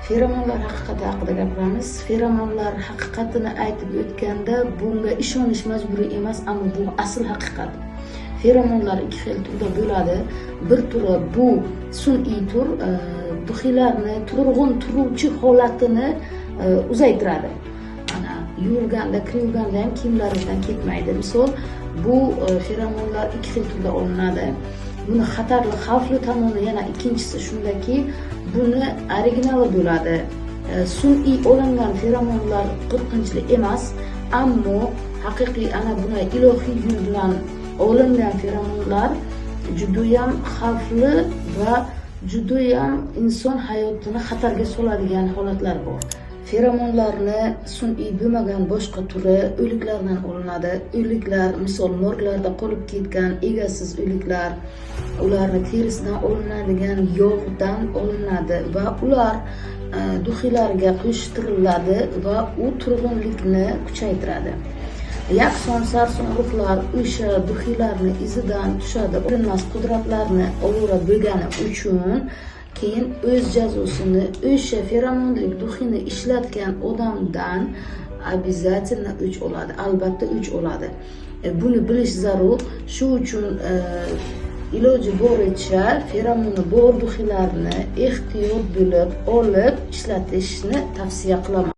Feromonlar haqiqati haqida gapiramiz. Feromonlar haqiqatini aytib o'tganda bunga ishonish majburiy emas, ammo bu asl haqiqat. Feromonlar ikki xil turda bo'ladi. Bir turi bu sun'iy tur, duxiylarni turg'un turuvchi holatini uzaytiradi. Mana yuvilganda, kirganda ham kiyimlaringizdan ketmaydi. Misol, bu feromonlar ikki xil turda olinadi. Buni xatarli, xavfli tomoni yana ikkinchisi shundaki, buni originali bo'ladi. Sun'iy olingan feromonlar qo'rqinchli emas, ammo haqiqiy ana buni ilohiy yo'l bilan olingan feromonlar judayam xavfli va judayam inson hayotini xatarga soladigan holatlar bor. Feromonlarni sun'iy bo'lmagan boshqa turi o'liklardan olinadi. O'liklar, misol morglarda qolib ketgan egasiz o'liklar, ularni terisidan olinadigan yog'dan olinadi va ular duxiylarga qo'shtiriladi va u turg'unlikni kuchaytiradi. Yakson sarson ruhlar o'sha duxiylarni izidan tushadi, bilinmas qudratlarni ovora bo'lgani uchun keyin o'z jazosini o'sha feromonlik duxini ishlatgan odamdan обязательно o'ch oladi, albatta o'ch oladi. Buni bilish zarur. Shu uchun iloji boricha feromoni bor duxiylarni ehtiyot bo'lib olib ishlatishni tavsiya qilaman.